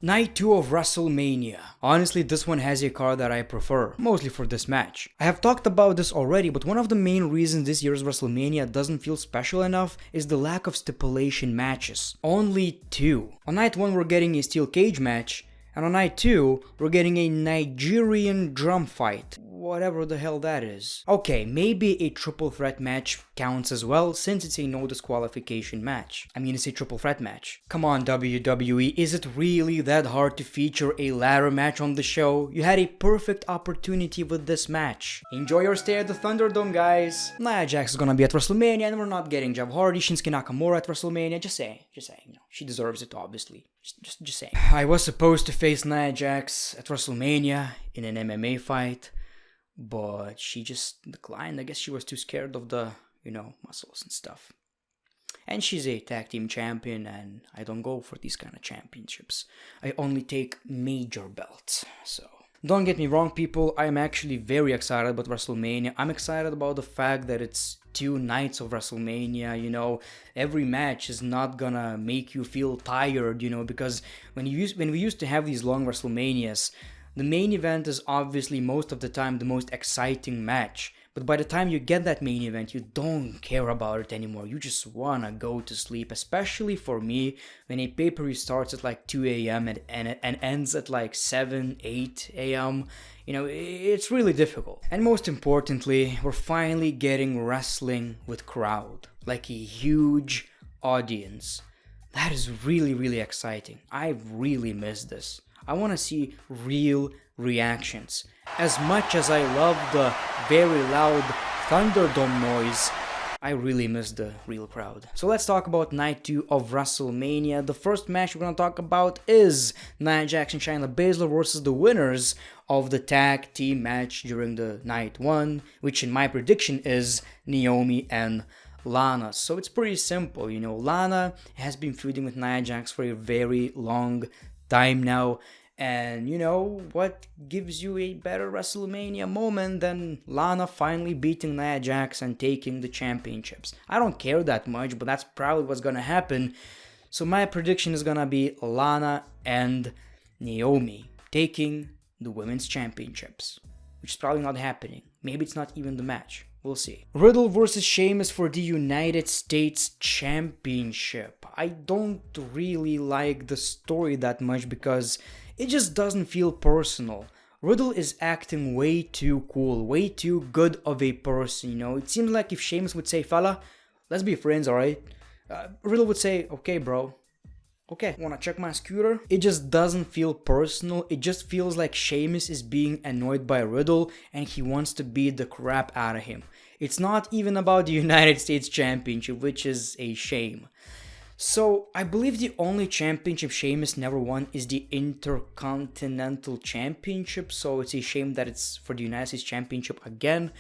Night 2 of WrestleMania. Honestly, this one has a card that I prefer, mostly for this match. I have talked about this already, but one of the main reasons this year's WrestleMania doesn't feel special enough is the lack of stipulation matches. Only 2. On night 1 we're getting a steel cage match, and on night 2 we're getting a Nigerian drum fight. Whatever the hell that is. Okay, maybe a triple threat match counts as well, since it's a no disqualification match. I mean, it's a triple threat match. Come on, WWE, is it really that hard to feature a ladder match on the show? You had a perfect opportunity with this match. Enjoy your stay at the Thunderdome, guys. Nia Jax is gonna be at WrestleMania, and we're not getting Jeff Hardy, Shinsuke Nakamura at WrestleMania. Just saying, you know, she deserves it, obviously. Just saying. I was supposed to face Nia Jax at WrestleMania in an MMA fight, but she just declined. I guess she was too scared of the, muscles and stuff. And she's a tag team champion, and I don't go for these kind of championships. I only take major belts, so. Don't get me wrong, people, I'm actually very excited about WrestleMania. I'm excited about the fact that it's 2 nights of WrestleMania, every match is not gonna make you feel tired, because when we used to have these long WrestleManias, the main event is obviously most of the time the most exciting match, but by the time you get that main event, you don't care about it anymore. You just wanna go to sleep, especially for me, when a pay-per-view starts at like 2 a.m. and ends at like 7, 8 a.m. It's really difficult. And most importantly, we're finally getting wrestling with crowd, like a huge audience. That is really, really exciting. I really miss this. I want to see real reactions. As much as I love the very loud Thunderdome noise, I really miss the real crowd. So let's talk about night 2 of WrestleMania. The first match we're going to talk about is Nia Jax and Shayna Baszler versus the winners of the tag team match during the night 1, which in my prediction is Naomi and Lana. So it's pretty simple, Lana has been feuding with Nia Jax for a very long time now, and what gives you a better WrestleMania moment than Lana finally beating Nia Jax and taking the championships? I don't care that much, but that's probably what's gonna happen. So my prediction is gonna be Lana and Naomi taking the women's championships, which is probably not happening. Maybe it's not even the match. We'll see. Riddle versus Sheamus for the United States Championship. I don't really like the story that much because it just doesn't feel personal. Riddle is acting way too cool, way too good of a person, It seems like if Sheamus would say, fella, let's be friends, alright? Riddle would say, okay, bro. Okay, wanna check my scooter? It just doesn't feel personal. It just feels like Sheamus is being annoyed by Riddle and he wants to beat the crap out of him. It's not even about the United States Championship, which is a shame. So, I believe the only championship Sheamus never won is the Intercontinental Championship, so it's a shame that it's for the United States Championship again.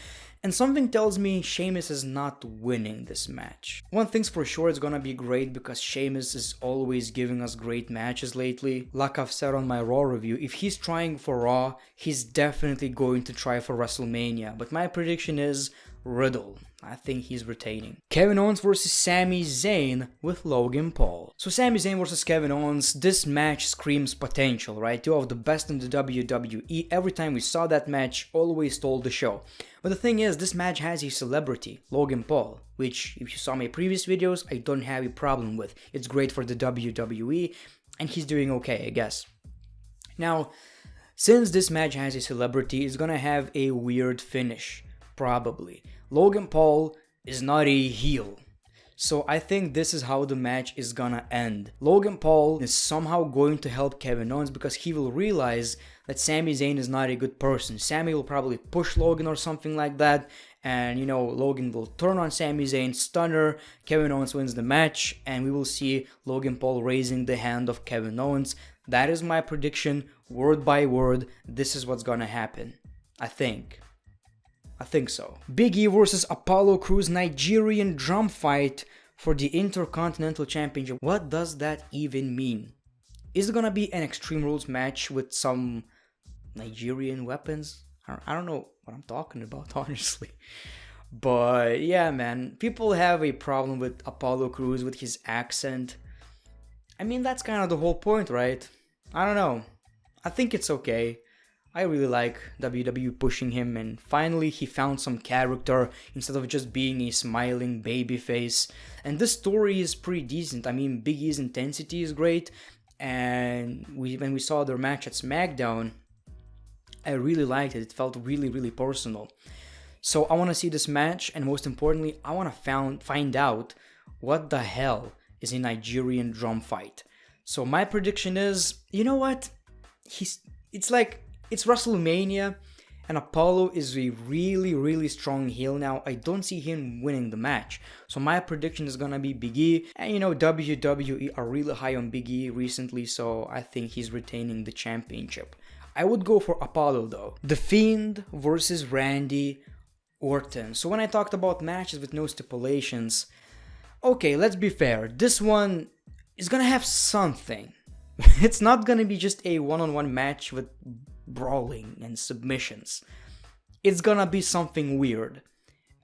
And something tells me Sheamus is not winning this match. One thing's for sure, it's gonna be great because Sheamus is always giving us great matches lately. Like I've said on my Raw review, if he's trying for Raw, he's definitely going to try for WrestleMania. But my prediction is Riddle. I think he's retaining. Kevin Owens versus Sami Zayn with Logan Paul. So Sami Zayn versus Kevin Owens, this match screams potential, right? 2 of the best in the WWE. Every time we saw that match, always stole the show. But the thing is, this match has a celebrity, Logan Paul, which if you saw my previous videos, I don't have a problem with. It's great for the WWE, and he's doing okay, I guess. Now, since this match has a celebrity, it's gonna have a weird finish. Probably. Logan Paul is not a heel. So I think this is how the match is gonna end. Logan Paul is somehow going to help Kevin Owens because he will realize that Sami Zayn is not a good person. Sami will probably push Logan or something like that. And Logan will turn on Sami Zayn, stunner, Kevin Owens wins the match. And we will see Logan Paul raising the hand of Kevin Owens. That is my prediction, word by word. This is what's gonna happen. I think so. Big E versus Apollo Crews Nigerian drum fight for the Intercontinental Championship. What does that even mean? Is it gonna be an Extreme Rules match with some Nigerian weapons? I don't know what I'm talking about, honestly. But yeah, man, people have a problem with Apollo Crews, with his accent. I mean, that's kind of the whole point, right? I don't know. I think it's okay. I really like WWE pushing him, and finally he found some character instead of just being a smiling babyface. And this story is pretty decent. I mean, Big E's intensity is great, and when we saw their match at SmackDown, I really liked it. It felt really, really personal. So I want to see this match, and most importantly, I want to find out what the hell is a Nigerian drum fight. So my prediction is, you know what? It's WrestleMania, and Apollo is a really, really strong heel now. I don't see him winning the match. So my prediction is gonna be Big E. And you know, WWE are really high on Big E recently, so I think he's retaining the championship. I would go for Apollo though. The Fiend versus Randy Orton. So when I talked about matches with no stipulations, okay, let's be fair. This one is gonna have something. It's not gonna be just a one-on-one match with brawling and submissions. It's gonna be something weird,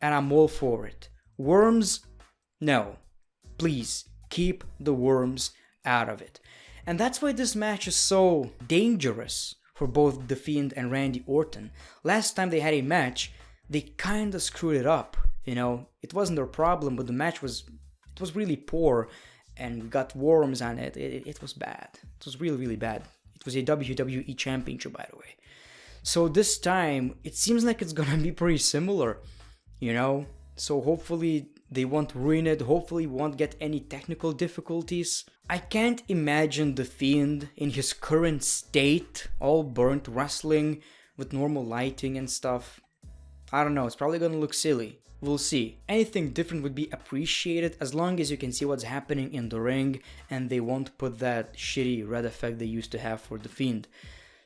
and I'm all for it. Worms? No. Please, keep the worms out of it. And that's why this match is so dangerous for both The Fiend and Randy Orton. Last time they had a match, they kinda screwed it up. You know, it wasn't their problem, but the match was really poor, and we got worms on it. It was bad. It was really, really bad. It was a WWE Championship, by the way. So this time, it seems like it's gonna be pretty similar, you know? So hopefully they won't ruin it. Hopefully we won't get any technical difficulties. I can't imagine The Fiend in his current state, all burnt, wrestling with normal lighting and stuff. I don't know, it's probably gonna look silly. We'll see. Anything different would be appreciated as long as you can see what's happening in the ring and they won't put that shitty red effect they used to have for The Fiend.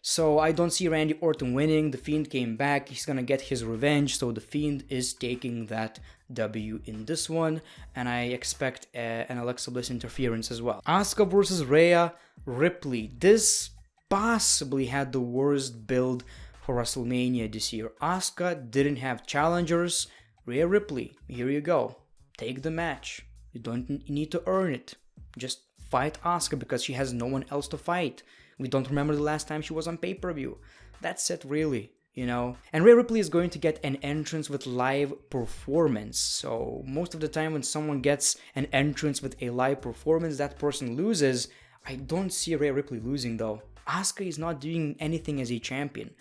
So I don't see Randy Orton winning. The Fiend came back. He's gonna get his revenge. So The Fiend is taking that W in this one. And I expect an Alexa Bliss interference as well. Asuka versus Rhea Ripley. This possibly had the worst build for WrestleMania this year. Asuka didn't have challengers. Rhea Ripley, here you go. Take the match. You don't need to earn it. Just fight Asuka because she has no one else to fight. We don't remember the last time she was on pay-per-view. That's it really, you know. And Rhea Ripley is going to get an entrance with live performance. So most of the time when someone gets an entrance with a live performance, that person loses. I don't see Rhea Ripley losing though. Asuka is not doing anything as a champion.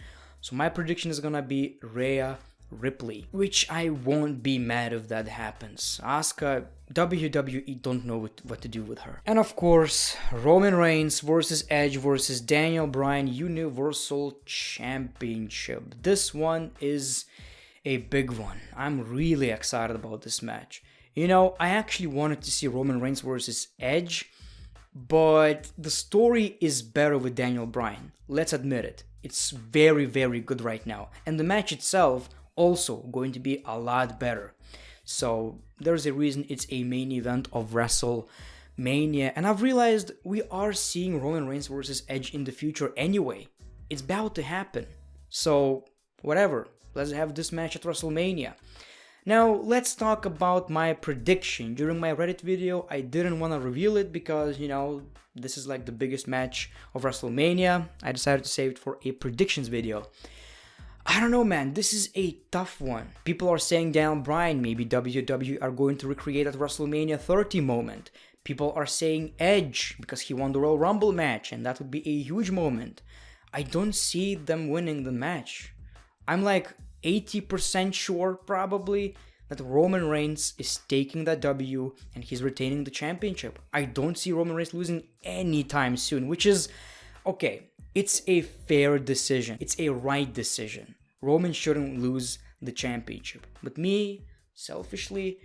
So my prediction is gonna be Rhea Ripley, which I won't be mad if that happens. Asuka, WWE don't know what to do with her. And of course, Roman Reigns versus Edge versus Daniel Bryan Universal Championship. This one is a big one. I'm really excited about this match. You know, I actually wanted to see Roman Reigns versus Edge, but the story is better with Daniel Bryan. Let's admit it. It's very, very good right now. And the match itself also going to be a lot better. So there's a reason it's a main event of WrestleMania. And I've realized we are seeing Roman Reigns versus Edge in the future anyway. It's about to happen. So whatever, let's have this match at WrestleMania. Now let's talk about my prediction. During my Reddit video, I didn't want to reveal it because, you know, this is like the biggest match of WrestleMania. I decided to save it for a predictions video. I don't know, man, this is a tough one. People are saying Daniel Bryan, maybe WWE are going to recreate that WrestleMania 30 moment. People are saying Edge, because he won the Royal Rumble match, and that would be a huge moment. I don't see them winning the match. I'm like 80% sure, probably, that Roman Reigns is taking that W, and he's retaining the championship. I don't see Roman Reigns losing anytime soon, which is, okay, it's a fair decision. It's a right decision. Roman shouldn't lose the championship. But me, selfishly,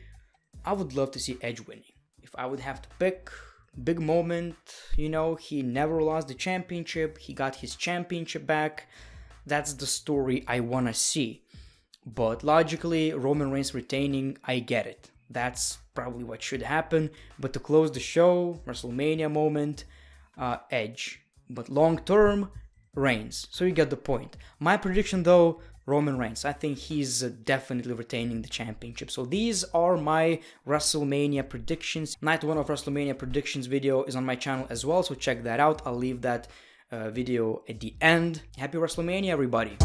I would love to see Edge winning. If I would have to pick, big moment, you know, he never lost the championship. He got his championship back. That's the story I want to see. But logically, Roman Reigns retaining, I get it. That's probably what should happen. But to close the show, WrestleMania moment, Edge. But long term, Reigns. So you get the point. My prediction though, Roman Reigns. I think he's definitely retaining the championship. So these are my WrestleMania predictions. Night 1 of WrestleMania predictions video is on my channel as well, so check that out. I'll leave that video at the end. Happy WrestleMania, everybody!